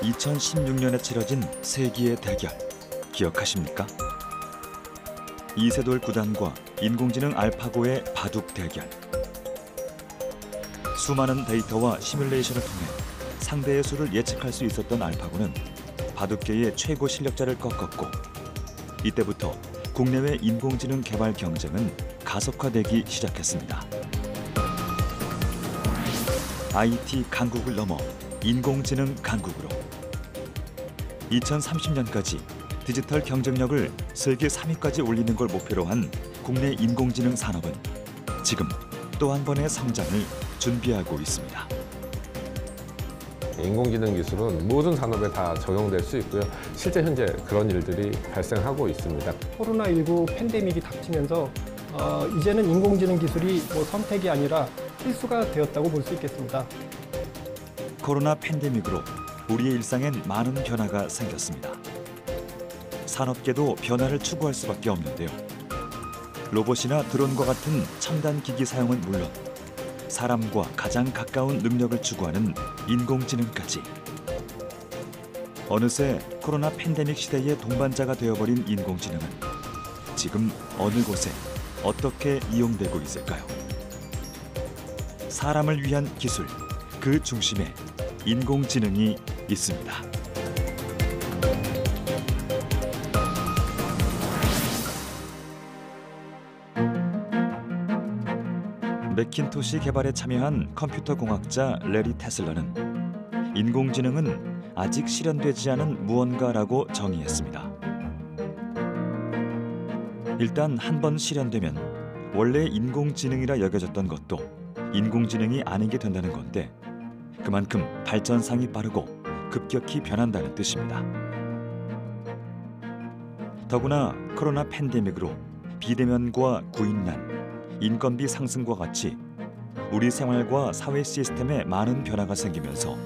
2016년에 치러진 세기의 대결 기억하십니까? 이세돌 구단과 인공지능 알파고의 바둑 대결. 수많은 데이터와 시뮬레이션을 통해 상대의 수를 예측할 수 있었던 알파고는 바둑계의 최고 실력자를 꺾었고, 이때부터 국내외 인공지능 개발 경쟁은 가속화되기 시작했습니다. IT 강국을 넘어 인공지능 강국으로 2030년까지 디지털 경쟁력을 세계 3위까지 올리는 걸 목표로 한 국내 인공지능 산업은 지금 또 한 번의 성장을 준비하고 있습니다. 인공지능 기술은 모든 산업에 다 적용될 수 있고요. 실제 현재 그런 일들이 발생하고 있습니다. 코로나19 팬데믹이 닥치면서 이제는 인공지능 기술이 선택이 아니라 필수가 되었다고 볼 수 있겠습니다. 코로나 팬데믹으로 우리의 일상엔 많은 변화가 생겼습니다. 산업계도 변화를 추구할 수밖에 없는데요. 로봇이나 드론과 같은 첨단 기기 사용은 물론 사람과 가장 가까운 능력을 추구하는 인공지능까지. 어느새 코로나 팬데믹 시대의 동반자가 되어버린 인공지능은 지금 어느 곳에 어떻게 이용되고 있을까요? 사람을 위한 기술, 그 중심에 인공지능이 있습니다. 맥킨토시 개발에 참여한 컴퓨터 공학자 레리 테슬러는 인공지능은 아직 실현되지 않은 무언가라고 정의했습니다. 일단 한 번 실현되면 원래 인공지능이라 여겨졌던 것도 인공지능이 아니게 된다는 건데, 그만큼 발전상이 빠르고 급격히 변한다는 뜻입니다. 더구나 코로나 팬데믹으로 비대면과 구인난, 인건비 상승과 같이 우리 생활과 사회 시스템에 많은 변화가 생기면서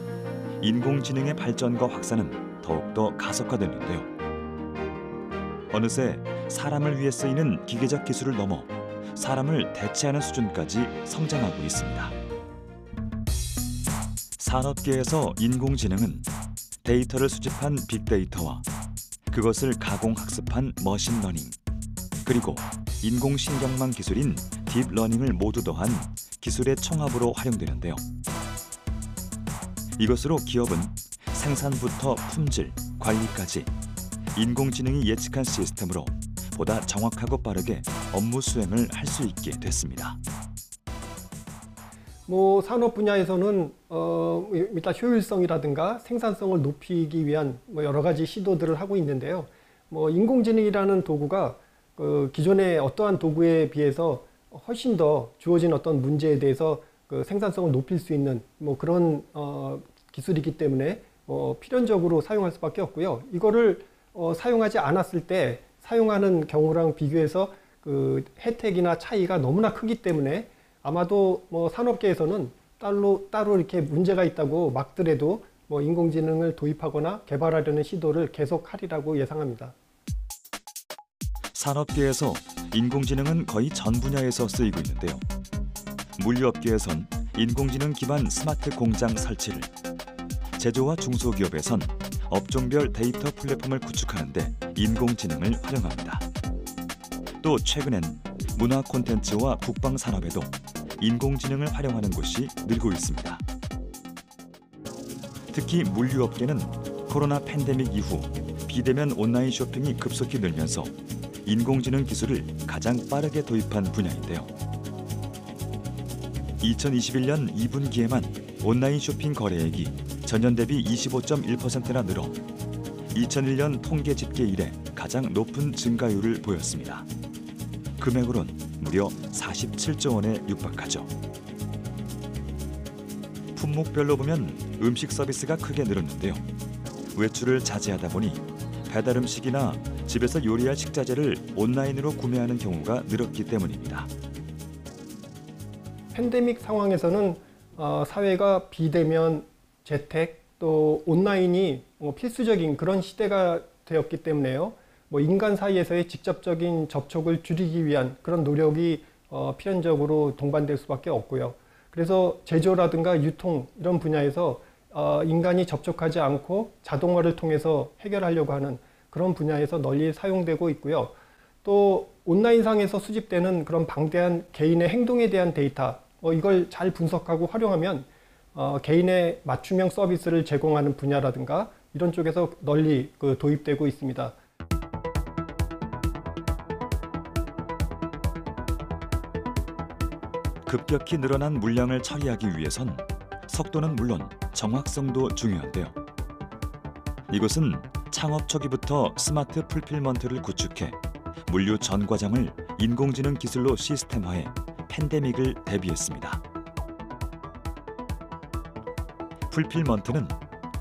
인공지능의 발전과 확산은 더욱더 가속화됐는데요. 어느새 사람을 위해 쓰이는 기계적 기술을 넘어 사람을 대체하는 수준까지 성장하고 있습니다. 산업계에서 인공지능은 데이터를 수집한 빅데이터와 그것을 가공학습한 머신러닝, 그리고 인공신경망 기술인 딥러닝을 모두 더한 기술의 총합으로 활용되는데요. 이것으로 기업은 생산부터 품질, 관리까지 인공지능이 예측한 시스템으로 보다 정확하고 빠르게 업무 수행을 할 수 있게 됐습니다. 산업 분야에서는 일단 효율성이라든가 생산성을 높이기 위한 여러 가지 시도들을 하고 있는데요. 인공지능이라는 도구가 기존의 어떠한 도구에 비해서 훨씬 더 주어진 어떤 문제에 대해서 생산성을 높일 수 있는 그런 기술이기 때문에 필연적으로 사용할 수밖에 없고요. 이거를 사용하지 않았을 때 사용하는 경우랑 비교해서 그 혜택이나 차이가 너무나 크기 때문에 아마도 산업계에서는 따로 이렇게 문제가 있다고 막더라도 인공지능을 도입하거나 개발하려는 시도를 계속하리라고 예상합니다. 산업계에서 인공지능은 거의 전 분야에서 쓰이고 있는데요. 물류업계에선 인공지능 기반 스마트 공장 설치를, 제조와 중소기업에선 업종별 데이터 플랫폼을 구축하는 데 인공지능을 활용합니다. 또 최근엔 문화 콘텐츠와 국방 산업에도 인공지능을 활용하는 곳이 늘고 있습니다. 특히 물류업계는 코로나 팬데믹 이후 비대면 온라인 쇼핑이 급속히 늘면서 인공지능 기술을 가장 빠르게 도입한 분야인데요. 2021년 2분기에만 온라인 쇼핑 거래액이 전년 대비 25.1%나 늘어 2001년 통계 집계 이래 가장 높은 증가율을 보였습니다. 금액으론 무려 47조 원에 육박하죠. 품목별로 보면 음식 서비스가 크게 늘었는데요. 외출을 자제하다 보니 배달 음식이나 집에서 요리할 식자재를 온라인으로 구매하는 경우가 늘었기 때문입니다. 팬데믹 상황에서는 사회가 비대면, 재택, 또 온라인이 필수적인 그런 시대가 되었기 때문에요. 인간 사이에서의 직접적인 접촉을 줄이기 위한 그런 노력이 필연적으로 동반될 수밖에 없고요. 그래서 제조라든가 유통 이런 분야에서 인간이 접촉하지 않고 자동화를 통해서 해결하려고 하는 그런 분야에서 널리 사용되고 있고요. 또 온라인상에서 수집되는 그런 방대한 개인의 행동에 대한 데이터, 이걸 잘 분석하고 활용하면 개인의 맞춤형 서비스를 제공하는 분야라든가 이런 쪽에서 널리 도입되고 있습니다. 급격히 늘어난 물량을 처리하기 위해선 속도는 물론 정확성도 중요한데요. 이것은 창업 초기부터 스마트 풀필먼트를 구축해 물류 전 과정을 인공지능 기술로 시스템화해 팬데믹을 대비했습니다. 풀필먼트는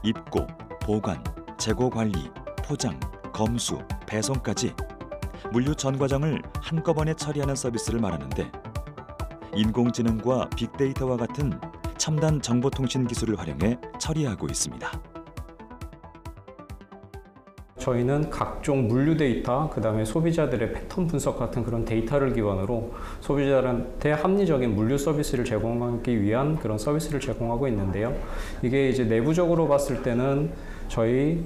입고, 보관, 재고 관리, 포장, 검수, 배송까지 물류 전 과정을 한꺼번에 처리하는 서비스를 말하는데 인공지능과 빅데이터와 같은 첨단 정보통신 기술을 활용해 처리하고 있습니다. 저희는 각종 물류 데이터, 그다음에 소비자들의 패턴 분석 같은 그런 데이터를 기반으로 소비자한테 합리적인 물류 서비스를 제공하기 위한 그런 서비스를 제공하고 있는데요. 이게 이제 내부적으로 봤을 때는 저희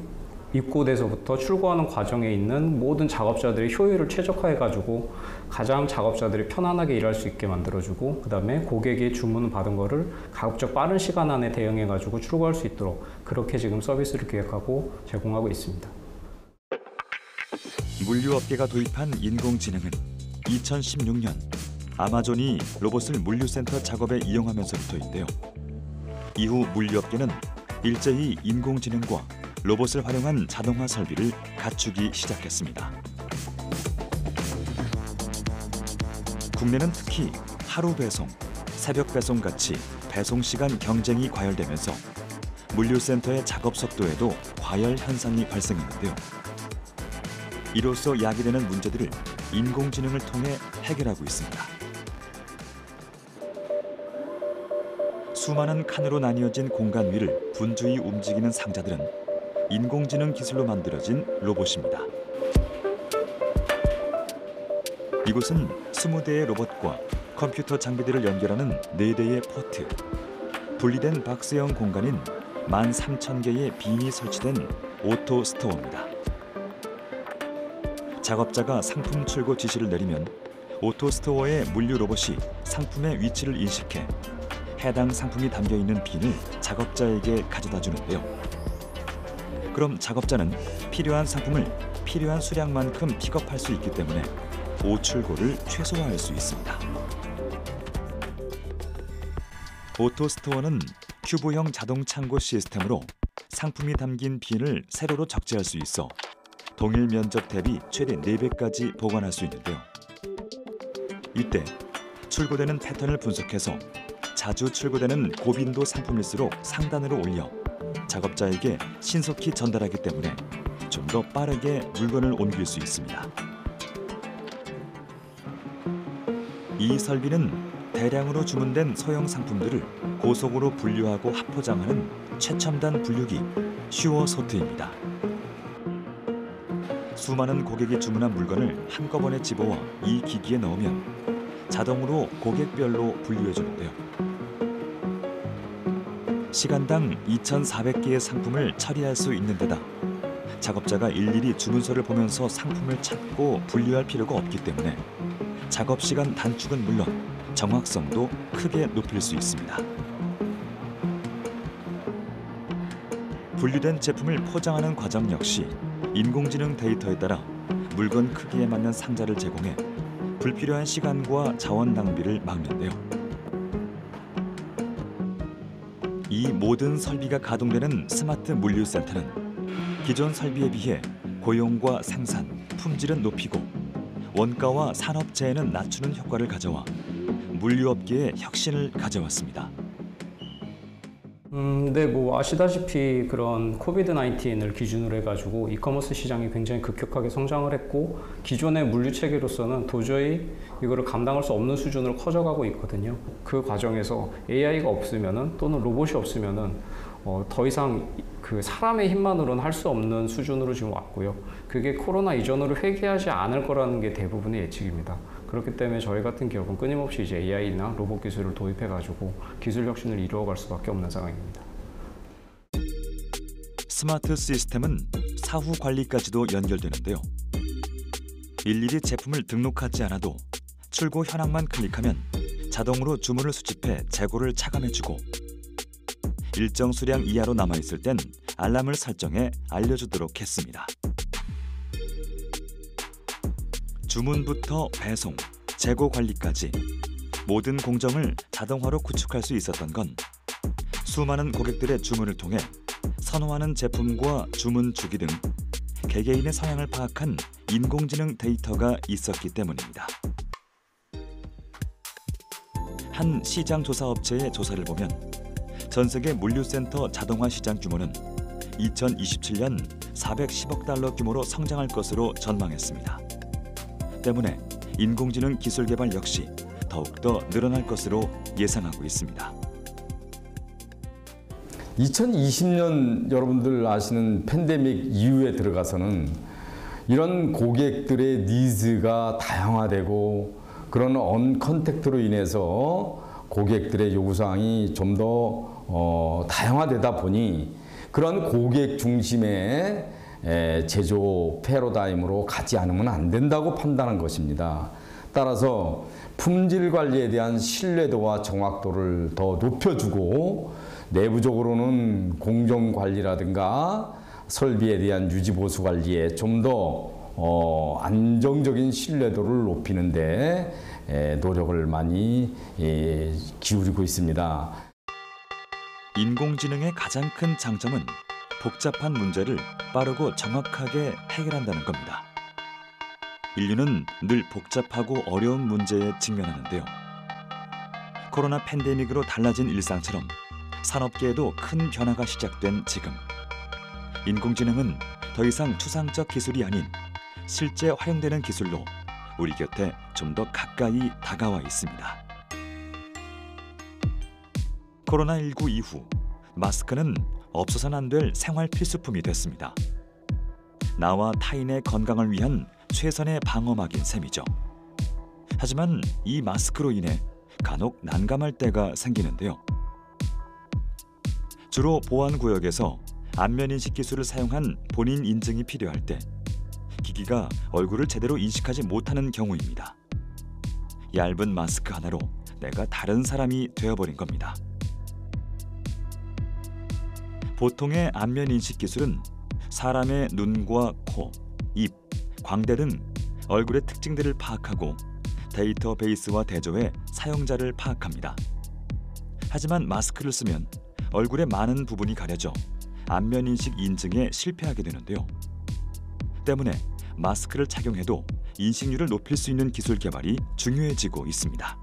입고돼서부터 출고하는 과정에 있는 모든 작업자들의 효율을 최적화해가지고 가장 작업자들이 편안하게 일할 수 있게 만들어주고, 그다음에 고객이 주문 받은 거를 가급적 빠른 시간 안에 대응해가지고 출고할 수 있도록 그렇게 지금 서비스를 기획하고 제공하고 있습니다. 물류업계가 도입한 인공지능은 2016년 아마존이 로봇을 물류센터 작업에 이용하면서부터인데요. 이후 물류업계는 일제히 인공지능과 로봇을 활용한 자동화 설비를 갖추기 시작했습니다. 국내는 특히 하루 배송, 새벽 배송 같이 배송 시간 경쟁이 과열되면서 물류센터의 작업 속도에도 과열 현상이 발생했는데요. 이로써 야기되는 문제들을 인공지능을 통해 해결하고 있습니다. 수많은 칸으로 나뉘어진 공간 위를 분주히 움직이는 상자들은 인공지능 기술로 만들어진 로봇입니다. 이곳은 20대의 로봇과 컴퓨터 장비들을 연결하는 4대의 포트, 분리된 박스형 공간인 13,000개의 빈이 설치된 오토 스토어입니다. 작업자가 상품 출고 지시를 내리면 오토 스토어의 물류 로봇이 상품의 위치를 인식해 해당 상품이 담겨있는 빈을 작업자에게 가져다 주는데요. 그럼 작업자는 필요한 상품을 필요한 수량만큼 픽업할 수 있기 때문에 오출고를 최소화할 수 있습니다. 오토 스토어는 큐브형 자동 창고 시스템으로 상품이 담긴 빈을 세로로 적재할 수 있어 동일 면적 대비 최대 4배까지 보관할 수 있는데요. 이때 출고되는 패턴을 분석해서 자주 출고되는 고빈도 상품일수록 상단으로 올려 작업자에게 신속히 전달하기 때문에 좀 더 빠르게 물건을 옮길 수 있습니다. 이 설비는 대량으로 주문된 소형 상품들을 고속으로 분류하고 합포장하는 최첨단 분류기 슈어소트입니다. 수많은 고객이 주문한 물건을 한꺼번에 집어와 이 기기에 넣으면 자동으로 고객별로 분류해 주는데요. 시간당 2,400개의 상품을 처리할 수 있는 데다 작업자가 일일이 주문서를 보면서 상품을 찾고 분류할 필요가 없기 때문에 작업 시간 단축은 물론 정확성도 크게 높일 수 있습니다. 분류된 제품을 포장하는 과정 역시 인공지능 데이터에 따라 물건 크기에 맞는 상자를 제공해 불필요한 시간과 자원 낭비를 막는데요. 이 모든 설비가 가동되는 스마트 물류센터는 기존 설비에 비해 고용과 생산, 품질은 높이고 원가와 산업재해는 낮추는 효과를 가져와 물류업계에 혁신을 가져왔습니다. 네, 뭐 아시다시피 그런 코비드-19을 기준으로 해가지고 이커머스 시장이 굉장히 급격하게 성장을 했고 기존의 물류 체계로서는 도저히 이거를 감당할 수 없는 수준으로 커져가고 있거든요. 그 과정에서 AI가 없으면은 또는 로봇이 없으면은 더 이상 그 사람의 힘만으로는 할 수 없는 수준으로 지금 왔고요. 그게 코로나 이전으로 회귀하지 않을 거라는 게 대부분의 예측입니다. 그렇기 때문에 저희 같은 기업은 끊임없이 이제 AI나 로봇 기술을 도입해가지고 기술 혁신을 이루어갈 수밖에 없는 상황입니다. 스마트 시스템은 사후 관리까지도 연결되는데요. 일일이 제품을 등록하지 않아도 출고 현황만 클릭하면 자동으로 주문을 수집해 재고를 차감해주고 일정 수량 이하로 남아있을 땐 알람을 설정해 알려주도록 했습니다. 주문부터 배송, 재고 관리까지 모든 공정을 자동화로 구축할 수 있었던 건 수많은 고객들의 주문을 통해 선호하는 제품과 주문 주기 등 개개인의 성향을 파악한 인공지능 데이터가 있었기 때문입니다. 한 시장 조사 업체의 조사를 보면 전 세계 물류센터 자동화 시장 규모는 2027년 410억 달러 규모로 성장할 것으로 전망했습니다. 때문에 인공지능 기술 개발 역시 더욱더 늘어날 것으로 예상하고 있습니다. 2020년 여러분들 아시는 팬데믹 이후에 들어가서는 이런 고객들의 니즈가 다양화되고 그런 언컨택트로 인해서 고객들의 요구사항이 좀 더 다양화되다 보니 그런 고객 중심의 제조 패러다임으로 가지 않으면 안 된다고 판단한 것입니다. 따라서 품질 관리에 대한 신뢰도와 정확도를 더 높여주고 내부적으로는 공정 관리라든가 설비에 대한 유지 보수 관리에 좀 더 안정적인 신뢰도를 높이는 데 노력을 많이 기울이고 있습니다. 인공지능의 가장 큰 장점은 복잡한 문제를 빠르고 정확하게 해결한다는 겁니다. 인류는 늘 복잡하고 어려운 문제에 직면하는데요. 코로나 팬데믹으로 달라진 일상처럼 산업계에도 큰 변화가 시작된 지금 인공지능은 더 이상 추상적 기술이 아닌 실제 활용되는 기술로 우리 곁에 좀 더 가까이 다가와 있습니다. 코로나19 이후 마스크는 없어서는 안 될 생활 필수품이 됐습니다. 나와 타인의 건강을 위한 최선의 방어막인 셈이죠. 하지만 이 마스크로 인해 간혹 난감할 때가 생기는데요. 주로 보안구역에서 안면인식 기술을 사용한 본인 인증이 필요할 때 기기가 얼굴을 제대로 인식하지 못하는 경우입니다. 얇은 마스크 하나로 내가 다른 사람이 되어버린 겁니다. 보통의 안면인식 기술은 사람의 눈과 코, 입, 광대 등 얼굴의 특징들을 파악하고 데이터베이스와 대조해 사용자를 파악합니다. 하지만 마스크를 쓰면 얼굴의 많은 부분이 가려져 안면인식 인증에 실패하게 되는데요. 때문에 마스크를 착용해도 인식률을 높일 수 있는 기술 개발이 중요해지고 있습니다.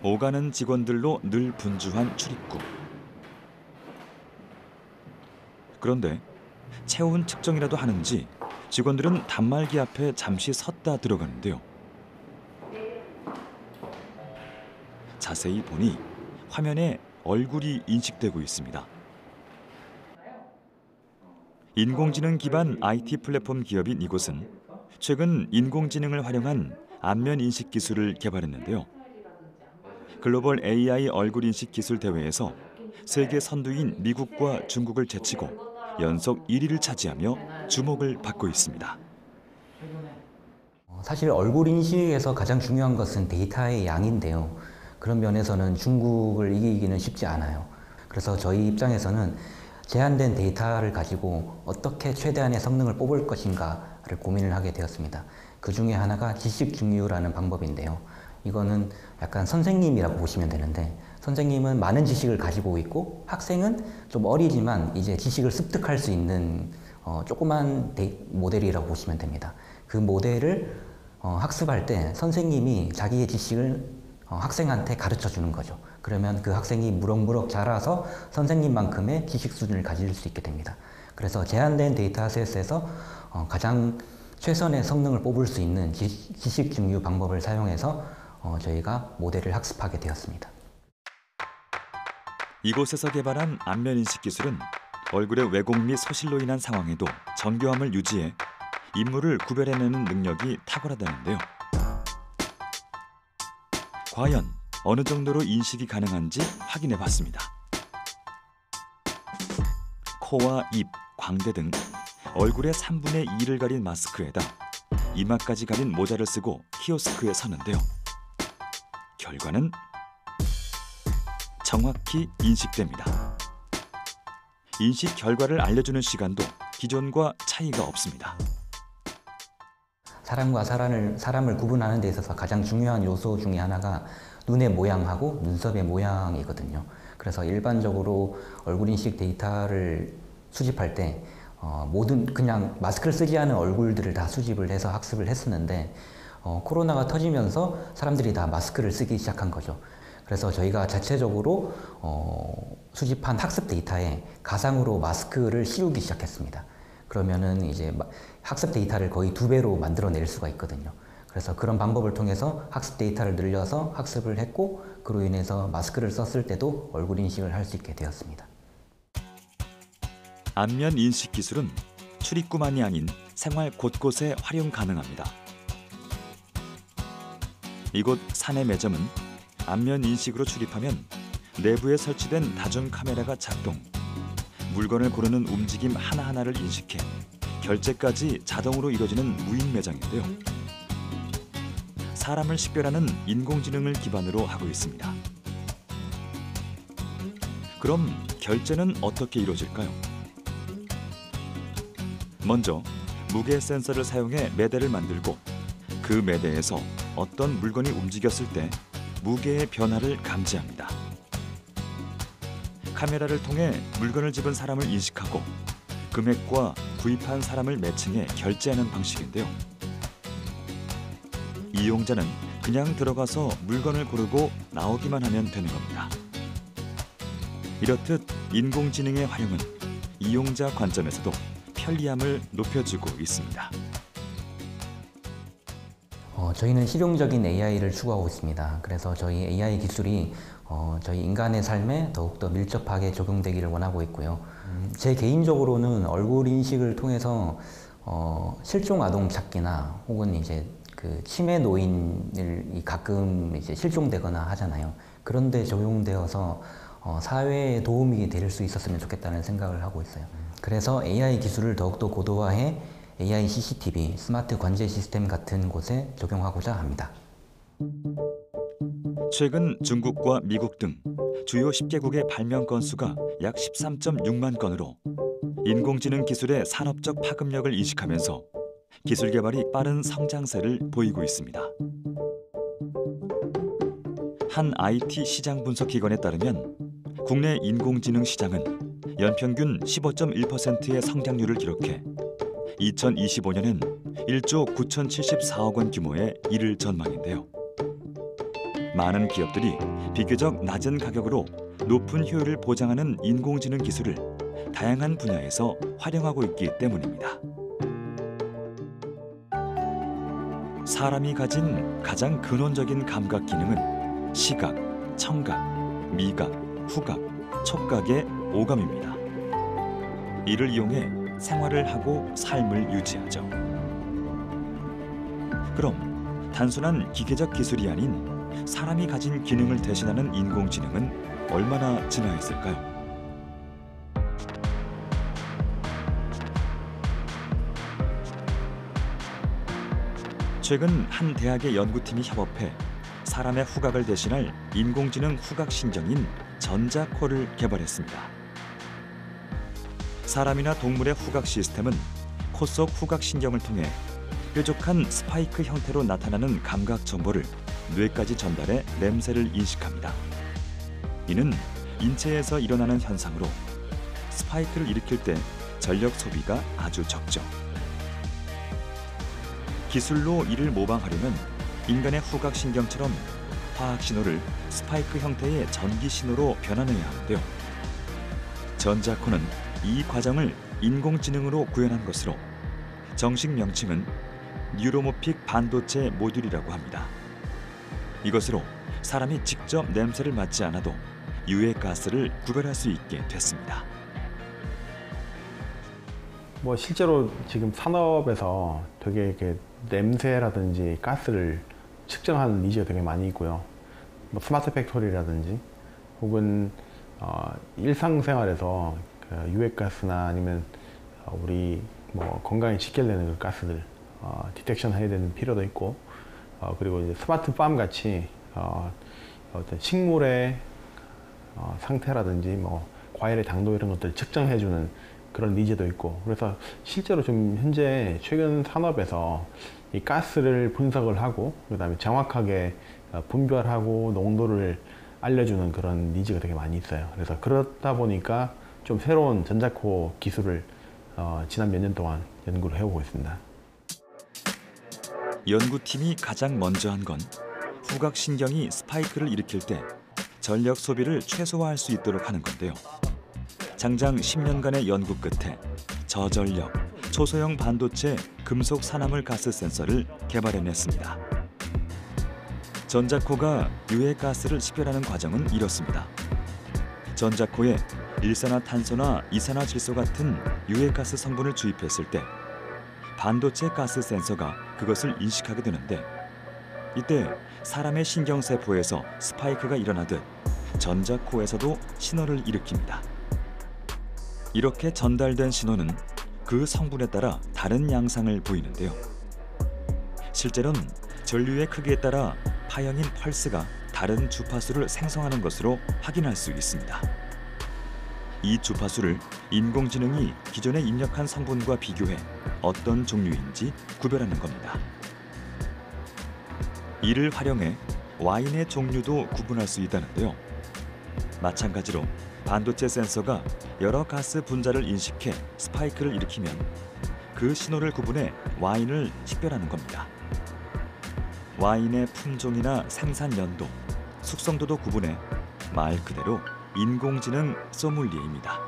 오가는 직원들로 늘 분주한 출입구. 그런데 체온 측정이라도 하는지 직원들은 단말기 앞에 잠시 섰다 들어가는데요. 자세히 보니 화면에 얼굴이 인식되고 있습니다. 인공지능 기반 IT 플랫폼 기업인 이곳은 최근 인공지능을 활용한 안면 인식 기술을 개발했는데요. 글로벌 AI 얼굴 인식 기술 대회에서 세계 선두인 미국과 중국을 제치고 연속 1위를 차지하며 주목을 받고 있습니다. 사실 얼굴 인식에서 가장 중요한 것은 데이터의 양인데요. 그런 면에서는 중국을 이기기는 쉽지 않아요. 그래서 저희 입장에서는 제한된 데이터를 가지고 어떻게 최대한의 성능을 뽑을 것인가를 고민을 하게 되었습니다. 그 중에 하나가 지식 중유라는 방법인데요. 이거는 약간 선생님이라고 보시면 되는데, 선생님은 많은 지식을 가지고 있고 학생은 좀 어리지만 이제 지식을 습득할 수 있는 조그만 모델이라고 보시면 됩니다. 그 모델을 학습할 때 선생님이 자기의 지식을 학생한테 가르쳐 주는 거죠. 그러면 그 학생이 무럭무럭 자라서 선생님만큼의 지식 수준을 가질 수 있게 됩니다. 그래서 제한된 데이터셋에서 가장 최선의 성능을 뽑을 수 있는 지식 중유 방법을 사용해서 저희가 모델을 학습하게 되었습니다. 이곳에서 개발한 안면인식 기술은 얼굴의 왜곡 및 소실로 인한 상황에도 정교함을 유지해 인물을 구별해내는 능력이 탁월하다는데요. 과연 어느 정도로 인식이 가능한지 확인해 봤습니다. 코와 입, 광대 등 얼굴의 3분의 2를 가린 마스크에다 이마까지 가린 모자를 쓰고 키오스크에 서는데요. 결과는 정확히 인식됩니다. 인식 결과를 알려주는 시간도 기존과 차이가 없습니다. 사람과 사람을 구분하는 데 있어서 가장 중요한 요소 중에 하나가 눈의 모양하고 눈썹의 모양이거든요. 그래서 일반적으로 얼굴 인식 데이터를 수집할 때 모든 그냥 마스크를 쓰지 않은 얼굴들을 다 수집을 해서 학습을 했었는데 코로나가 터지면서 사람들이 다 마스크를 쓰기 시작한 거죠. 그래서 저희가 자체적으로 수집한 학습 데이터에 가상으로 마스크를 씌우기 시작했습니다. 그러면은 이제 학습 데이터를 거의 2배로 만들어낼 수가 있거든요. 그래서 그런 방법을 통해서 학습 데이터를 늘려서 학습을 했고 그로 인해서 마스크를 썼을 때도 얼굴 인식을 할 수 있게 되었습니다. 안면 인식 기술은 출입구만이 아닌 생활 곳곳에 활용 가능합니다. 이곳 사내 매점은 안면 인식으로 출입하면 내부에 설치된 다중 카메라가 작동, 물건을 고르는 움직임 하나하나를 인식해 결제까지 자동으로 이루어지는 무인 매장인데요. 사람을 식별하는 인공지능을 기반으로 하고 있습니다. 그럼 결제는 어떻게 이루어질까요? 먼저 무게 센서를 사용해 매대를 만들고 그 매대에서 어떤 물건이 움직였을 때 무게의 변화를 감지합니다. 카메라를 통해 물건을 집은 사람을 인식하고 금액과 구입한 사람을 매칭해 결제하는 방식인데요. 이용자는 그냥 들어가서 물건을 고르고 나오기만 하면 되는 겁니다. 이렇듯 인공지능의 활용은 이용자 관점에서도 편리함을 높여주고 있습니다. 저희는 실용적인 AI를 추구하고 있습니다. 그래서 저희 AI 기술이 저희 인간의 삶에 더욱더 밀접하게 적용되기를 원하고 있고요. 제 개인적으로는 얼굴 인식을 통해서 실종 아동 찾기나 혹은 이제 그 치매 노인을 가끔 이제 실종되거나 하잖아요. 그런데 적용되어서 사회에 도움이 될 수 있었으면 좋겠다는 생각을 하고 있어요. 그래서 AI 기술을 더욱더 고도화해 AI CCTV, 스마트 관제 시스템 같은 곳에 적용하고자 합니다. 최근 중국과 미국 등 주요 10개국의 발명 건수가 약 13.6만 건으로 인공지능 기술의 산업적 파급력을 인식하면서 기술 개발이 빠른 성장세를 보이고 있습니다. 한 IT 시장 분석 기관에 따르면 국내 인공지능 시장은 연평균 15.1%의 성장률을 기록해 2025년엔 1조 9,074억 원 규모에 이를 전망인데요. 많은 기업들이 비교적 낮은 가격으로 높은 효율을 보장하는 인공지능 기술을 다양한 분야에서 활용하고 있기 때문입니다. 사람이 가진 가장 근원적인 감각 기능은 시각, 청각, 미각, 후각, 촉각의 오감입니다. 이를 이용해 생활을 하고 삶을 유지하죠. 그럼 단순한 기계적 기술이 아닌 사람이 가진 기능을 대신하는 인공지능은 얼마나 진화했을까요? 최근 한 대학의 연구팀이 협업해 사람의 후각을 대신할 인공지능 후각신경인 전자코를 개발했습니다. 사람이나 동물의 후각 시스템은 코 속 후각신경을 통해 뾰족한 스파이크 형태로 나타나는 감각 정보를 뇌까지 전달해 냄새를 인식합니다. 이는 인체에서 일어나는 현상으로 스파이크를 일으킬 때 전력 소비가 아주 적죠. 기술로 이를 모방하려면 인간의 후각신경처럼 화학신호를 스파이크 형태의 전기신호로 변환해야 하는데요. 전자코는 이 과정을 인공지능으로 구현한 것으로 정식 명칭은 뉴로모픽 반도체 모듈이라고 합니다. 이것으로 사람이 직접 냄새를 맡지 않아도 유해가스를 구별할 수 있게 됐습니다. 뭐 실제로 지금 산업에서 되게 이렇게 냄새라든지 가스를 측정하는 니즈가 되게 많이 있고요. 뭐 스마트 팩토리라든지 혹은 일상생활에서 그 유해가스나 아니면 우리 뭐 건강에 직결되는 그 가스들 디텍션 해야 되는 필요도 있고, 그리고 이제 스마트팜 같이 어떤 식물의 상태라든지 뭐 과일의 당도 이런 것들을 측정해주는 그런 니즈도 있고, 그래서 실제로 좀 현재 최근 산업에서 이 가스를 분석을 하고 그다음에 정확하게 분별하고 농도를 알려주는 그런 니즈가 되게 많이 있어요. 그래서 그렇다 보니까 좀 새로운 전자코 기술을 지난 몇 년 동안 연구를 해오고 있습니다. 연구팀이 가장 먼저 한 건 후각신경이 스파이크를 일으킬 때 전력 소비를 최소화할 수 있도록 하는 건데요. 장장 10년간의 연구 끝에 저전력, 초소형 반도체 금속 산화물 가스 센서를 개발해냈습니다. 전자코가 유해가스를 식별하는 과정은 이렇습니다. 전자코에 일산화탄소나 이산화질소 같은 유해가스 성분을 주입했을 때 반도체 가스 센서가 그것을 인식하게 되는데, 이때 사람의 신경세포에서 스파이크가 일어나듯 전자코에서도 신호를 일으킵니다. 이렇게 전달된 신호는 그 성분에 따라 다른 양상을 보이는데요. 실제로는 전류의 크기에 따라 파형인 펄스가 다른 주파수를 생성하는 것으로 확인할 수 있습니다. 이 주파수를 인공지능이 기존에 입력한 성분과 비교해 어떤 종류인지 구별하는 겁니다. 이를 활용해 와인의 종류도 구분할 수 있다는데요. 마찬가지로 반도체 센서가 여러 가스 분자를 인식해 스파이크를 일으키면 그 신호를 구분해 와인을 식별하는 겁니다. 와인의 품종이나 생산 연도, 숙성도도 구분해 말 그대로 인공지능 소믈리에입니다.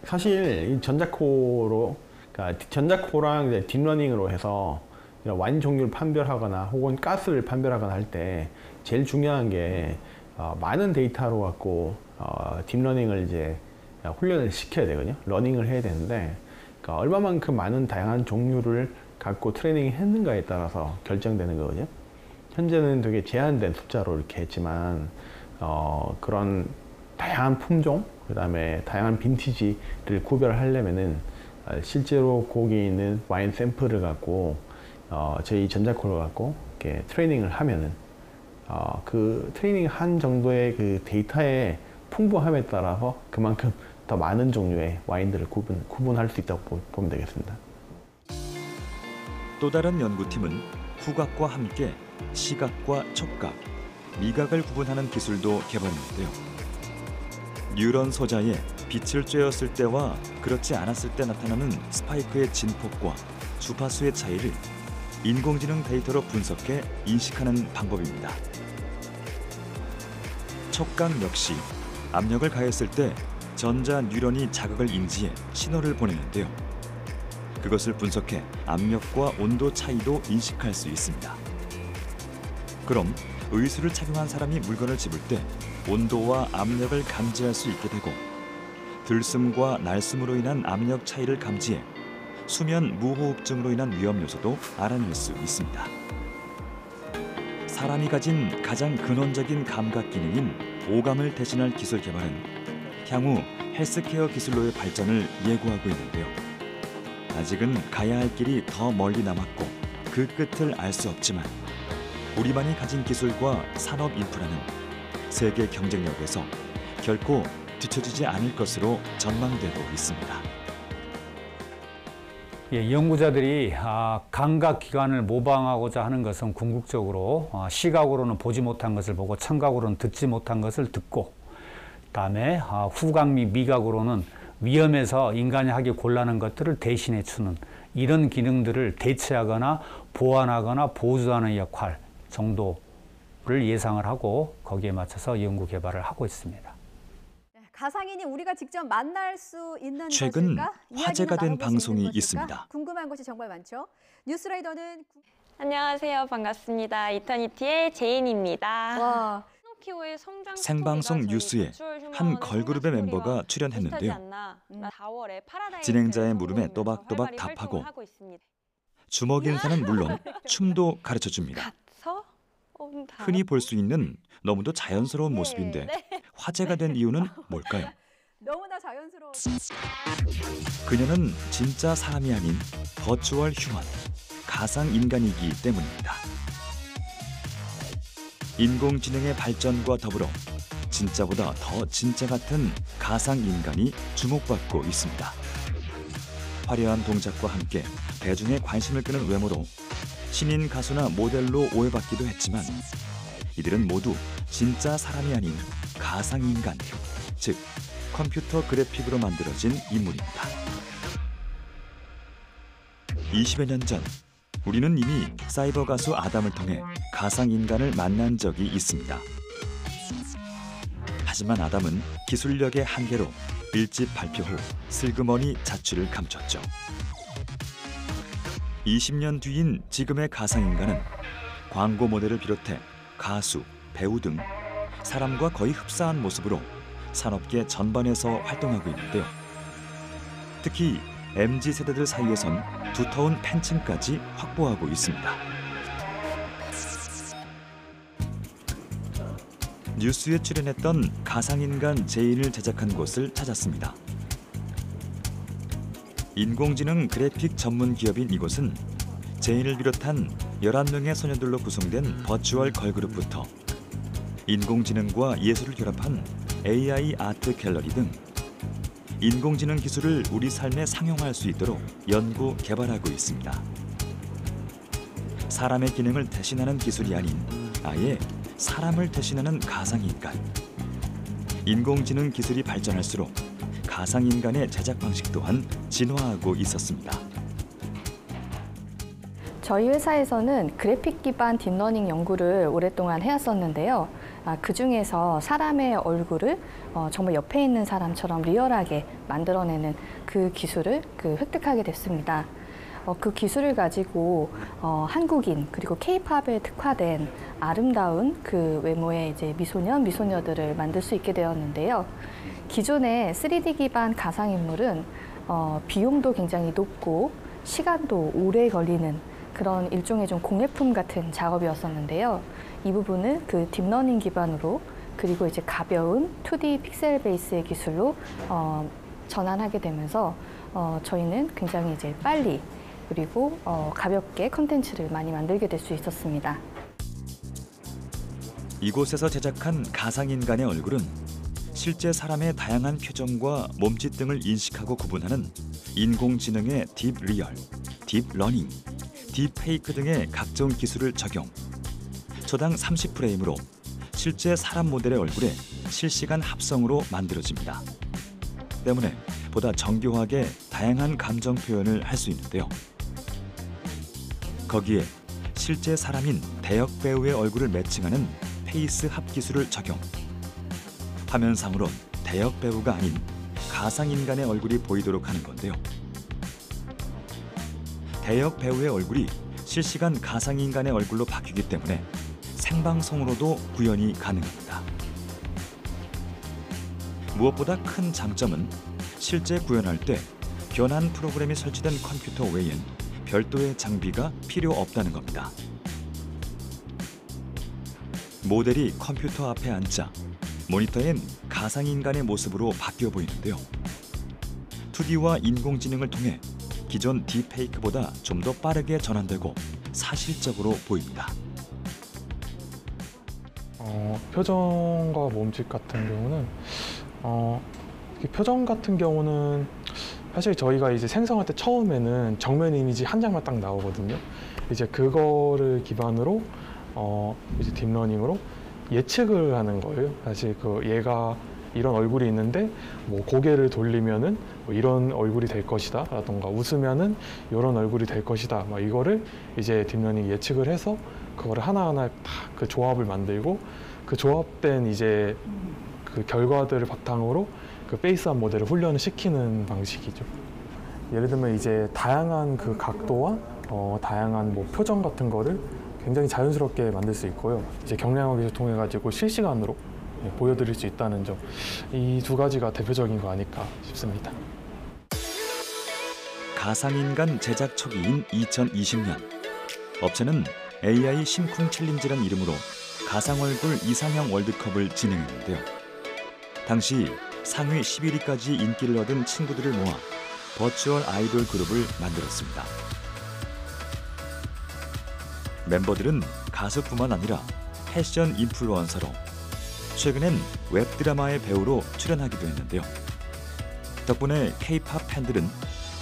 사실 이 그러니까 전자코랑 이제 딥러닝으로 해서 와인 종류를 판별하거나 혹은 가스를 판별하거나 할 때 제일 중요한 게 많은 데이터로 갖고 딥러닝을 이제 훈련을 시켜야 되거든요. 러닝을 해야 되는데, 그러니까 얼마만큼 많은 다양한 종류를 갖고 트레이닝 했는가에 따라서 결정되는 거거든요. 현재는 되게 제한된 숫자로 이렇게 했지만 그런 다양한 품종, 그 다음에 다양한 빈티지를 구별하려면은 실제로 거기 있는 와인 샘플을 갖고 저희 전자코를 갖고 이렇게 트레이닝을 하면은 그 트레이닝 한 정도의 그 데이터의 풍부함에 따라서 그만큼 더 많은 종류의 와인들을 구분할 수 있다고 보면 되겠습니다. 또 다른 연구팀은 후각과 함께 시각과 촉각, 미각을 구분하는 기술도 개발했는데요. 뉴런 소자에 빛을 쬐었을 때와 그렇지 않았을 때 나타나는 스파이크의 진폭과 주파수의 차이를 인공지능 데이터로 분석해 인식하는 방법입니다. 촉각 역시 압력을 가했을 때 전자 뉴런이 자극을 인지해 신호를 보내는데요. 그것을 분석해 압력과 온도 차이도 인식할 수 있습니다. 그럼 의수를 착용한 사람이 물건을 집을 때 온도와 압력을 감지할 수 있게 되고, 들숨과 날숨으로 인한 압력 차이를 감지해 수면 무호흡증으로 인한 위험 요소도 알아낼 수 있습니다. 사람이 가진 가장 근원적인 감각 기능인 오감을 대신할 기술 개발은 향후 헬스케어 기술로의 발전을 예고하고 있는데요. 아직은 가야 할 길이 더 멀리 남았고 그 끝을 알 수 없지만 우리만이 가진 기술과 산업 인프라는 세계 경쟁력에서 결코 뒤처지지 않을 것으로 전망되고 있습니다. 예, 연구자들이 감각기관을 모방하고자 하는 것은 궁극적으로 시각으로는 보지 못한 것을 보고 청각으로는 듣지 못한 것을 듣고, 그다음에 후각 및 미각으로는 위험해서 인간이 하기 곤란한 것들을 대신해 주는 이런 기능들을 대체하거나 보완하거나 보조하는 역할 정도를 예상을 하고 거기에 맞춰서 연구 개발을 하고 있습니다. 가상인이 우리가 직접 만날 수 있는 최근 것일까? 화제가 된 방송이 것일까? 있습니다. 궁금한 것이 정말 많죠. 뉴스라이더는 안녕하세요. 반갑습니다. 이터니티의 제인입니다. 와. 생방송 뉴스에 한 걸그룹의 멤버가 출연했는데요. 진행자의 물음에 또박또박 답하고 주먹 인사는 물론 춤도 가르쳐줍니다. 흔히 볼 수 있는 너무도 자연스러운 모습인데 화제가 된 이유는 뭘까요? 너무나 자연스러워. 그녀는 진짜 사람이 아닌 버추얼 휴먼, 가상 인간이기 때문입니다. 인공지능의 발전과 더불어 진짜보다 더 진짜 같은 가상 인간이 주목받고 있습니다. 화려한 동작과 함께 대중의 관심을 끄는 외모로 신인 가수나 모델로 오해받기도 했지만 이들은 모두 진짜 사람이 아닌 가상 인간, 즉 컴퓨터 그래픽으로 만들어진 인물입니다. 20여 년 전 우리는 이미 사이버 가수 아담을 통해 가상 인간을 만난 적이 있습니다. 하지만 아담은 기술력의 한계로 1집 발표 후 슬그머니 자취를 감췄죠. 20년 뒤인 지금의 가상인간은 광고 모델을 비롯해 가수, 배우 등 사람과 거의 흡사한 모습으로 산업계 전반에서 활동하고 있는데요. 특히 MZ세대들 사이에선 두터운 팬층까지 확보하고 있습니다. 뉴스에 출연했던 가상인간 제인을 제작한 곳을 찾았습니다. 인공지능 그래픽 전문 기업인 이곳은 제인을 비롯한 11명의 소녀들로 구성된 버추얼 걸그룹부터 인공지능과 예술을 결합한 AI 아트 갤러리 등 인공지능 기술을 우리 삶에 상용할 수 있도록 연구, 개발하고 있습니다. 사람의 기능을 대신하는 기술이 아닌 아예 사람을 대신하는 가상인간. 인공지능 기술이 발전할수록 가상인간의 제작 방식 또한 진화하고 있었습니다. 저희 회사에서는 그래픽 기반 딥러닝 연구를 오랫동안 해왔었는데요. 그중에서 사람의 얼굴을 정말 옆에 있는 사람처럼 리얼하게 만들어내는 그 기술을 획득하게 됐습니다. 그 기술을 가지고 한국인 그리고 K-팝에 특화된 아름다운 그 외모의 이제 미소년, 미소녀들을 만들 수 있게 되었는데요. 기존의 3D 기반 가상인물은 비용도 굉장히 높고 시간도 오래 걸리는 그런 일종의 좀 공예품 같은 작업이었었는데요. 이 부분을 그 딥러닝 기반으로 그리고 이제 가벼운 2D 픽셀 베이스의 기술로 전환하게 되면서 저희는 굉장히 이제 빨리 그리고 가볍게 컨텐츠를 많이 만들게 될 수 있었습니다. 이곳에서 제작한 가상인간의 얼굴은 실제 사람의 다양한 표정과 몸짓 등을 인식하고 구분하는 인공지능의 딥리얼, 딥러닝, 딥페이크 등의 각종 기술을 적용. 초당 30프레임으로 실제 사람 모델의 얼굴에 실시간 합성으로 만들어집니다. 때문에 보다 정교하게 다양한 감정 표현을 할 수 있는데요. 거기에 실제 사람인 대역 배우의 얼굴을 매칭하는 페이스 합 기술을 적용. 화면상으론 대역 배우가 아닌 가상인간의 얼굴이 보이도록 하는 건데요. 대역 배우의 얼굴이 실시간 가상인간의 얼굴로 바뀌기 때문에 생방송으로도 구현이 가능합니다. 무엇보다 큰 장점은 실제 구현할 때 변환 프로그램이 설치된 컴퓨터 외엔 별도의 장비가 필요 없다는 겁니다. 모델이 컴퓨터 앞에 앉아 모니터엔 가상인간의 모습으로 바뀌어 보이는데요. 2D와 인공지능을 통해 기존 딥페이크보다 좀 더 빠르게 전환되고 사실적으로 보입니다. 표정과 몸짓 같은 경우는 표정 같은 경우는 사실 저희가 이제 생성할 때 처음에는 정면 이미지 한 장만 딱 나오거든요. 이제 그거를 기반으로 이제 딥러닝으로 예측을 하는 거예요. 사실 얘가 이런 얼굴이 있는데 뭐 고개를 돌리면은 뭐 이런 얼굴이 될 것이다 라던가 웃으면은 이런 얼굴이 될 것이다 막 이거를 이제 딥러닝 예측을 해서 그거를 하나하나 다 그 조합을 만들고 그 조합된 이제 그 결과들을 바탕으로 그 베이스한 모델을 훈련을 시키는 방식이죠. 예를 들면 이제 다양한 그 각도와 다양한 뭐 표정 같은 거를 굉장히 자연스럽게 만들 수 있고요. 이제 경량화기술 통해 가지고 실시간으로 보여드릴 수 있다는 점, 이 두 가지가 대표적인 거 아닐까 싶습니다. 가상인간 제작 초기인 2020년 업체는 AI 심쿵 챌린지란 이름으로 가상얼굴 이상형 월드컵을 진행했는데요. 당시 상위 11위까지 인기를 얻은 친구들을 모아 버추얼 아이돌 그룹을 만들었습니다. 멤버들은 가수뿐만 아니라 패션 인플루언서로 최근엔 웹드라마의 배우로 출연하기도 했는데요. 덕분에 K-팝 팬들은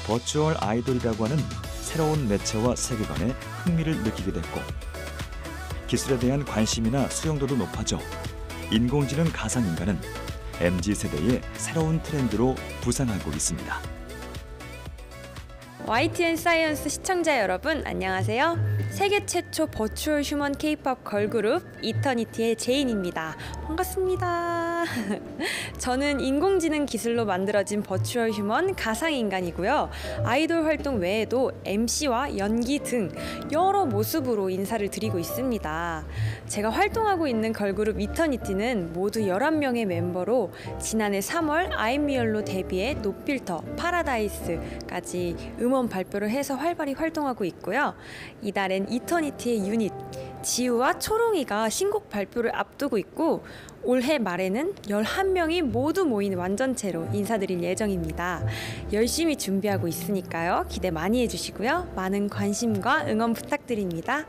버추얼 아이돌이라고 하는 새로운 매체와 세계관에 흥미를 느끼게 됐고 기술에 대한 관심이나 수용도도 높아져 인공지능 가상인간은 MZ세대의 새로운 트렌드로 부상하고 있습니다. YTN 사이언스 시청자 여러분 안녕하세요. 세계 최초 버추얼 휴먼 K-팝 걸그룹 이터니티의 제인입니다. 반갑습니다. 저는 인공지능 기술로 만들어진 버추얼 휴먼 가상인간이고요. 아이돌 활동 외에도 MC와 연기 등 여러 모습으로 인사를 드리고 있습니다. 제가 활동하고 있는 걸그룹 이터니티는 모두 11명의 멤버로 지난해 3월 아임미얼로 데뷔해 노필터, 파라다이스까지 음원 발표를 해서 활발히 활동하고 있고요. 이달엔 이터니티의 유닛 지우와 초롱이가 신곡 발표를 앞두고 있고 올해 말에는 11명이 모두 모인 완전체로 인사드릴 예정입니다. 열심히 준비하고 있으니까요. 기대 많이 해주시고요. 많은 관심과 응원 부탁드립니다.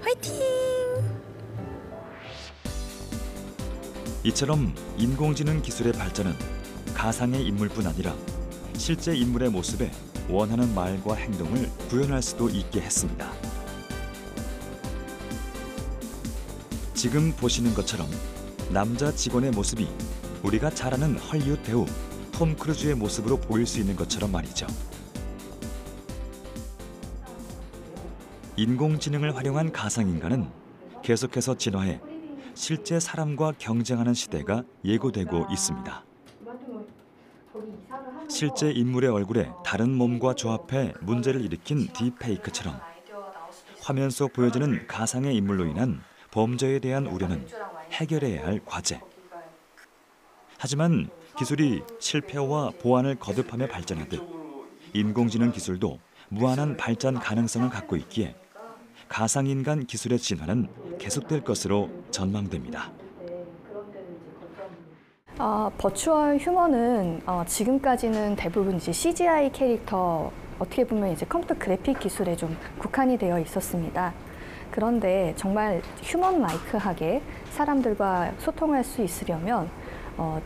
화이팅! 이처럼 인공지능 기술의 발전은 가상의 인물뿐 아니라 실제 인물의 모습에 원하는 말과 행동을 구현할 수도 있게 했습니다. 지금 보시는 것처럼 남자 직원의 모습이 우리가 잘 아는 헐리우드 배우 톰 크루즈의 모습으로 보일 수 있는 것처럼 말이죠. 인공지능을 활용한 가상인간은 계속해서 진화해 실제 사람과 경쟁하는 시대가 예고되고 있습니다. 실제 인물의 얼굴에 다른 몸과 조합해 문제를 일으킨 딥페이크처럼 화면 속 보여지는 가상의 인물로 인한 범죄에 대한 우려는 해결해야 할 과제. 하지만 기술이 실패와 보완을 거듭하며 발전하듯 인공지능 기술도 무한한 발전 가능성을 갖고 있기에 가상인간 기술의 진화는 계속될 것으로 전망됩니다. 버추얼 휴먼은 지금까지는 대부분 이제 CGI 캐릭터 어떻게 보면 이제 컴퓨터 그래픽 기술에 좀 국한이 되어 있었습니다. 그런데 정말 휴먼 라이크하게 사람들과 소통할 수 있으려면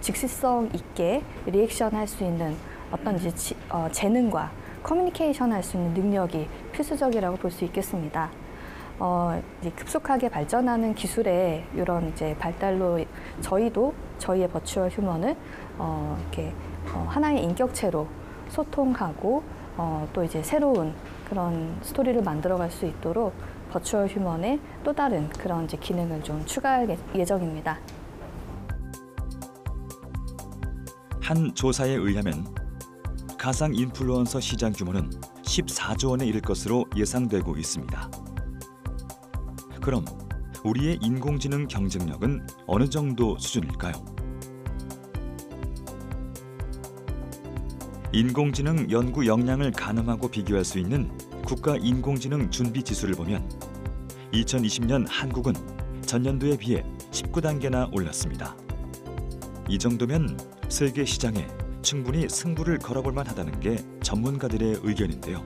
직시성 있게 리액션 할 수 있는 어떤 이제 재능과 커뮤니케이션 할 수 있는 능력이 필수적이라고 볼 수 있겠습니다. 이제 급속하게 발전하는 기술의 이런 이제 발달로 저희도 저희의 버추얼 휴먼을 이렇게 하나의 인격체로 소통하고 또 이제 새로운 그런 스토리를 만들어갈 수 있도록 버추얼 휴먼의 또 다른 그런 이제 기능을 좀 추가할 예정입니다. 한 조사에 의하면 가상 인플루언서 시장 규모는 14조 원에 이를 것으로 예상되고 있습니다. 그럼 우리의 인공지능 경쟁력은 어느 정도 수준일까요? 인공지능 연구 역량을 가늠하고 비교할 수 있는 국가 인공지능 준비 지수를 보면 2020년 한국은 전년도에 비해 19단계나 올랐습니다. 이 정도면 세계 시장에 충분히 승부를 걸어볼 만하다는 게 전문가들의 의견인데요.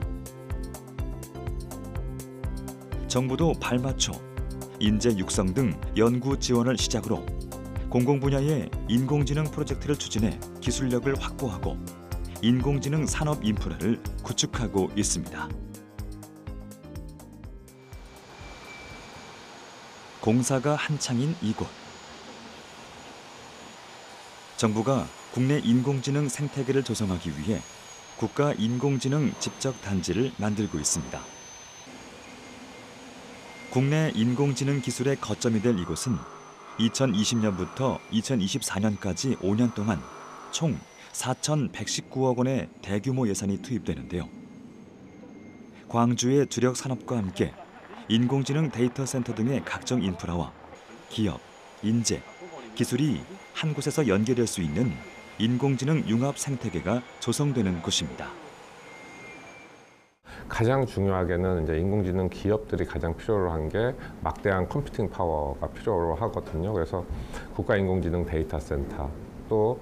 정부도 발맞춰 인재 육성 등 연구 지원을 시작으로 공공 분야의 인공지능 프로젝트를 추진해 기술력을 확보하고 인공지능 산업 인프라를 구축하고 있습니다. 공사가 한창인 이곳. 정부가 국내 인공지능 생태계를 조성하기 위해 국가 인공지능 집적 단지를 만들고 있습니다. 국내 인공지능 기술의 거점이 될 이곳은 2020년부터 2024년까지 5년 동안 총 4,119억 원의 대규모 예산이 투입되는데요. 광주의 주력 산업과 함께 인공지능 데이터 센터 등의 각종 인프라와 기업, 인재, 기술이 한 곳에서 연계될 수 있는 인공지능 융합 생태계가 조성되는 곳입니다. 가장 중요하게는 이제 인공지능 기업들이 가장 필요로 한 게 막대한 컴퓨팅 파워가 필요로 하거든요. 그래서 국가인공지능 데이터 센터 또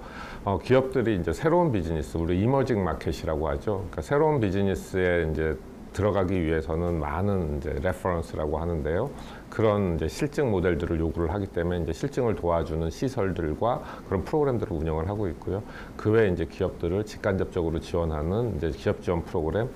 기업들이 이제 새로운 비즈니스, 우리 이머징 마켓이라고 하죠. 그러니까 새로운 비즈니스에 이제 들어가기 위해서는 많은 이제 레퍼런스라고 하는데요. 그런 이제 실증 모델들을 요구를 하기 때문에 이제 실증을 도와주는 시설들과 그런 프로그램들을 운영을 하고 있고요. 그 외에 이제 기업들을 직간접적으로 지원하는 이제 기업 지원 프로그램,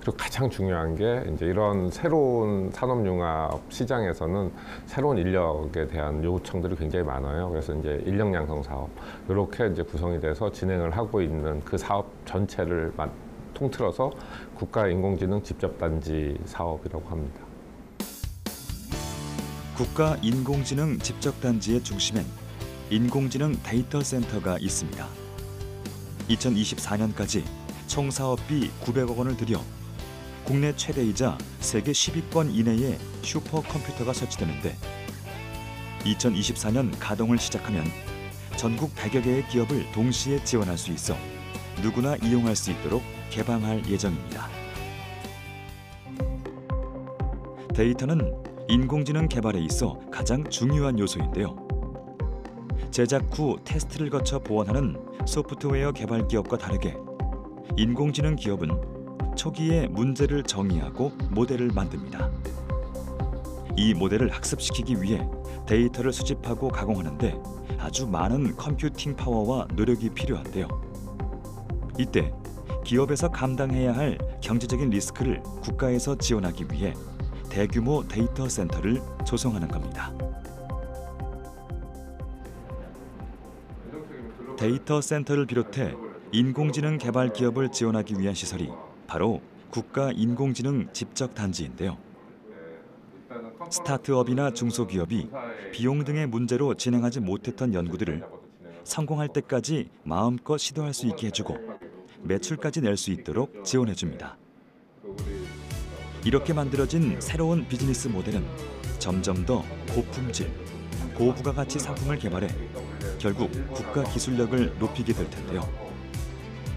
그리고 가장 중요한 게 이제 이런 새로운 산업융합 시장에서는 새로운 인력에 대한 요청들이 굉장히 많아요. 그래서 이제 인력 양성 사업 이렇게 이제 구성이 돼서 진행을 하고 있는 그 사업 전체를 통틀어서 국가인공지능 집접단지 사업이라고 합니다. 국가인공지능 집적단지의 중심엔 인공지능 데이터 센터가 있습니다. 2024년까지 총 사업비 900억 원을 들여 국내 최대이자 세계 10위권 이내에 슈퍼컴퓨터가 설치되는데 2024년 가동을 시작하면 전국 100여 개의 기업을 동시에 지원할 수 있어 누구나 이용할 수 있도록 개방할 예정입니다. 데이터는 인공지능 개발에 있어 가장 중요한 요소인데요. 제작 후 테스트를 거쳐 보완하는 소프트웨어 개발 기업과 다르게 인공지능 기업은 초기에 문제를 정의하고 모델을 만듭니다. 이 모델을 학습시키기 위해 데이터를 수집하고 가공하는데 아주 많은 컴퓨팅 파워와 노력이 필요한데요. 이때 기업에서 감당해야 할 경제적인 리스크를 국가에서 지원하기 위해 대규모 데이터 센터를 조성하는 겁니다. 데이터 센터를 비롯해 인공지능 개발 기업을 지원하기 위한 시설이 바로 국가인공지능 집적단지인데요. 스타트업이나 중소기업이 비용 등의 문제로 진행하지 못했던 연구들을 성공할 때까지 마음껏 시도할 수 있게 해주고 매출까지 낼 수 있도록 지원해줍니다. 이렇게 만들어진 새로운 비즈니스 모델은 점점 더 고품질, 고부가가치 상품을 개발해 결국 국가 기술력을 높이게 될 텐데요.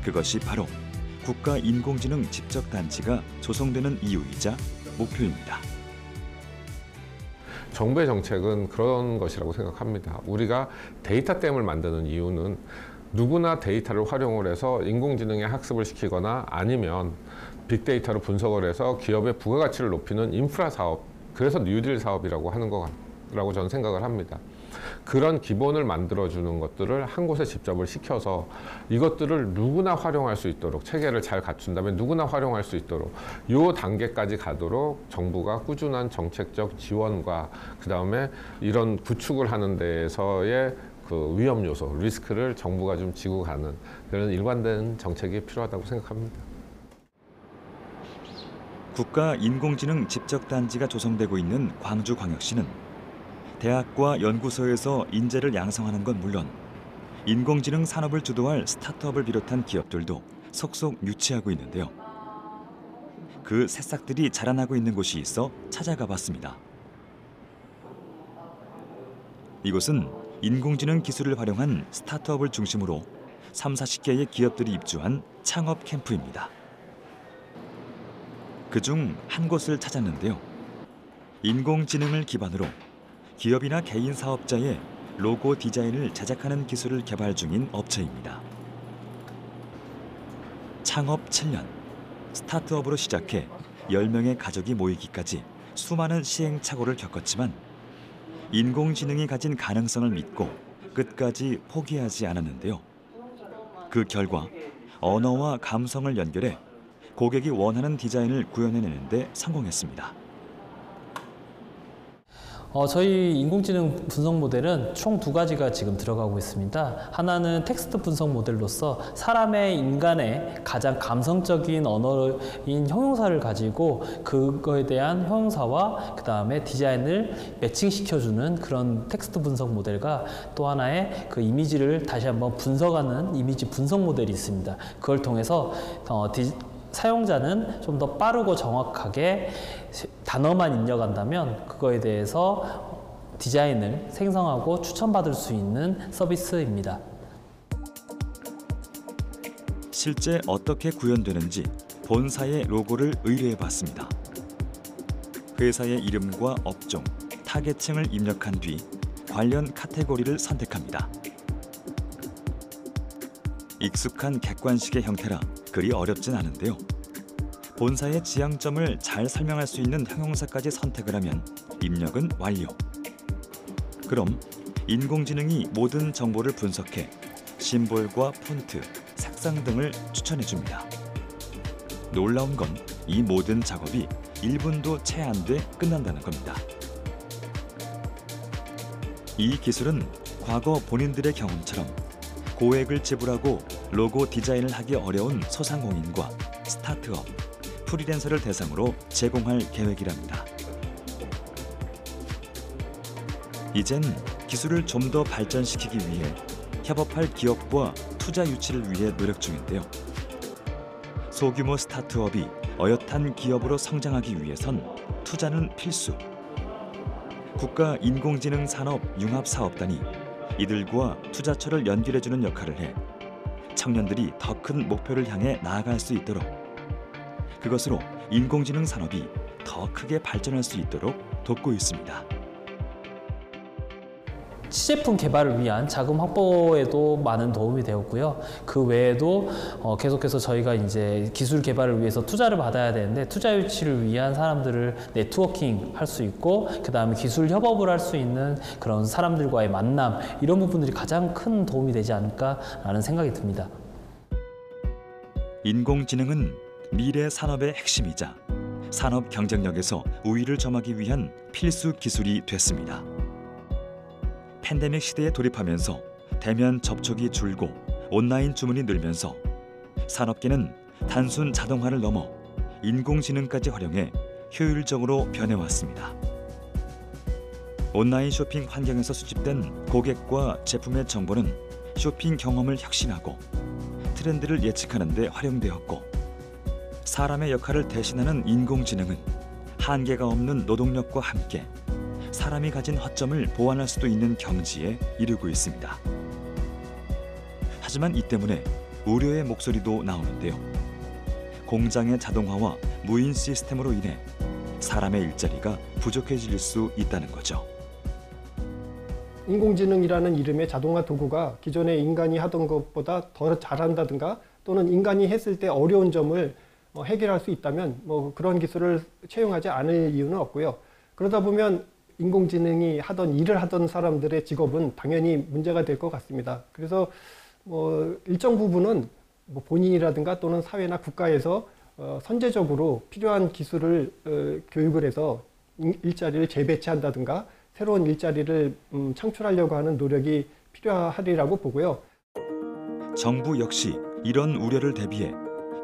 그것이 바로 국가인공지능 집적단지가 조성되는 이유이자 목표입니다. 정부의 정책은 그런 것이라고 생각합니다. 우리가 데이터댐을 만드는 이유는 누구나 데이터를 활용을 해서 인공지능에 학습을 시키거나 아니면 빅데이터로 분석을 해서 기업의 부가가치를 높이는 인프라 사업, 그래서 뉴딜 사업이라고 하는 거라고 저는 생각을 합니다. 그런 기본을 만들어주는 것들을 한 곳에 집접을 시켜서 이것들을 누구나 활용할 수 있도록 체계를 잘 갖춘 다음에 누구나 활용할 수 있도록 이 단계까지 가도록 정부가 꾸준한 정책적 지원과 그 다음에 이런 구축을 하는 데에서의 그 위험 요소, 리스크를 정부가 좀 지고 가는 그런 일관된 정책이 필요하다고 생각합니다. 국가인공지능 집적단지가 조성되고 있는 광주광역시는 대학과 연구소에서 인재를 양성하는 건 물론 인공지능 산업을 주도할 스타트업을 비롯한 기업들도 속속 유치하고 있는데요. 그 새싹들이 자라나고 있는 곳이 있어 찾아가 봤습니다. 이곳은 인공지능 기술을 활용한 스타트업을 중심으로 30-40개의 기업들이 입주한 창업 캠프입니다. 그중 한 곳을 찾았는데요. 인공지능을 기반으로 기업이나 개인 사업자의 로고 디자인을 제작하는 기술을 개발 중인 업체입니다. 창업 7년, 스타트업으로 시작해 10명의 가족이 모이기까지 수많은 시행착오를 겪었지만 인공지능이 가진 가능성을 믿고 끝까지 포기하지 않았는데요. 그 결과 언어와 감성을 연결해 고객이 원하는 디자인을 구현해내는 데 성공했습니다. 저희 인공지능 분석 모델은 총 2가지가 지금 들어가고 있습니다. 하나는 텍스트 분석 모델로서 인간의 가장 감성적인 언어인 형용사를 가지고 그거에 대한 형용사와 그 다음에 디자인을 매칭시켜주는 그런 텍스트 분석 모델과 또 하나의 그 이미지를 다시 한번 분석하는 이미지 분석 모델이 있습니다. 그걸 통해서 사용자는 좀 더 빠르고 정확하게 단어만 입력한다면 그거에 대해서 디자인을 생성하고 추천받을 수 있는 서비스입니다. 실제 어떻게 구현되는지 본사의 로고를 의뢰해봤습니다. 회사의 이름과 업종, 타겟층을 입력한 뒤 관련 카테고리를 선택합니다. 익숙한 객관식의 형태라 그리 어렵진 않은데요. 본사의 지향점을 잘 설명할 수 있는 형용사까지 선택을 하면 입력은 완료. 그럼 인공지능이 모든 정보를 분석해 심볼과 폰트, 색상 등을 추천해줍니다. 놀라운 건 이 모든 작업이 1분도 채 안 돼 끝난다는 겁니다. 이 기술은 과거 본인들의 경험처럼 고액을 지불하고 로고 디자인을 하기 어려운 소상공인과 스타트업, 프리랜서를 대상으로 제공할 계획이랍니다. 이젠 기술을 좀 더 발전시키기 위해 협업할 기업과 투자 유치를 위해 노력 중인데요. 소규모 스타트업이 어엿한 기업으로 성장하기 위해선 투자는 필수. 국가 인공지능 산업 융합사업단이 이들과 투자처를 연결해주는 역할을 해 청년들이 더 큰 목표를 향해 나아갈 수 있도록, 그것으로 인공지능 산업이 더 크게 발전할 수 있도록 돕고 있습니다. 시제품 개발을 위한 자금 확보에도 많은 도움이 되었고요. 그 외에도 계속해서 저희가 이제 기술 개발을 위해서 투자를 받아야 되는데 투자 유치를 위한 사람들을 네트워킹 할 수 있고, 그 다음에 기술 협업을 할 수 있는 그런 사람들과의 만남, 이런 부분들이 가장 큰 도움이 되지 않을까라는 생각이 듭니다. 인공지능은 미래 산업의 핵심이자 산업 경쟁력에서 우위를 점하기 위한 필수 기술이 됐습니다. 팬데믹 시대에 돌입하면서 대면 접촉이 줄고 온라인 주문이 늘면서 산업계는 단순 자동화를 넘어 인공지능까지 활용해 효율적으로 변해왔습니다. 온라인 쇼핑 환경에서 수집된 고객과 제품의 정보는 쇼핑 경험을 혁신하고 트렌드를 예측하는 데 활용되었고, 사람의 역할을 대신하는 인공지능은 한계가 없는 노동력과 함께 사람이 가진 허점을 보완할 수도 있는 경지에 이르고 있습니다. 하지만 이 때문에 우려의 목소리도 나오는데요. 공장의 자동화와 무인 시스템으로 인해 사람의 일자리가 부족해질 수 있다는 거죠. 인공지능이라는 이름의 자동화 도구가 기존에 인간이 하던 것보다 더 잘한다든가 또는 인간이 했을 때 어려운 점을 해결할 수 있다면 그런 기술을 채용하지 않을 이유는 없고요. 그러다 보면 인공지능이 일을 하던 사람들의 직업은 당연히 문제가 될 것 같습니다. 그래서 일정 부분은 본인이라든가 또는 사회나 국가에서 선제적으로 필요한 기술을 교육을 해서 일자리를 재배치한다든가 새로운 일자리를 창출하려고 하는 노력이 필요하리라고 보고요. 정부 역시 이런 우려를 대비해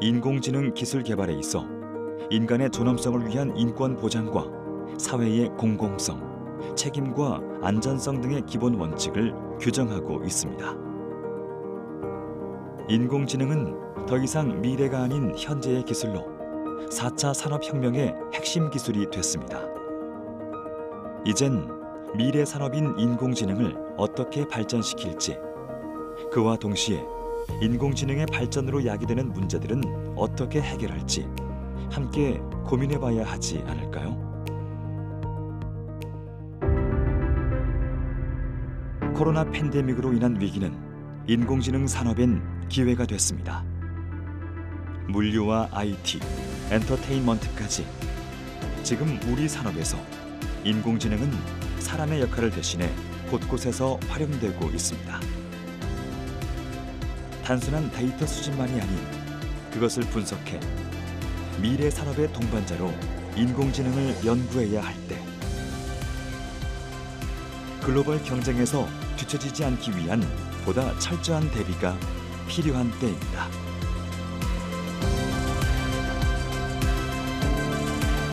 인공지능 기술 개발에 있어 인간의 존엄성을 위한 인권 보장과 사회의 공공성, 책임과 안전성 등의 기본 원칙을 규정하고 있습니다. 인공지능은 더 이상 미래가 아닌 현재의 기술로 4차 산업혁명의 핵심 기술이 됐습니다. 이젠 미래 산업인 인공지능을 어떻게 발전시킬지, 그와 동시에 인공지능의 발전으로 야기되는 문제들은 어떻게 해결할지 함께 고민해봐야 하지 않을까요? 코로나 팬데믹으로 인한 위기는 인공지능 산업엔 기회가 됐습니다. 물류와 IT, 엔터테인먼트까지 지금 우리 산업에서 인공지능은 사람의 역할을 대신해 곳곳에서 활용되고 있습니다. 단순한 데이터 수집만이 아닌 그것을 분석해 미래 산업의 동반자로 인공지능을 연구해야 할 때, 글로벌 경쟁에서 뒤처지지 않기 위한 보다 철저한 대비가 필요한 때입니다.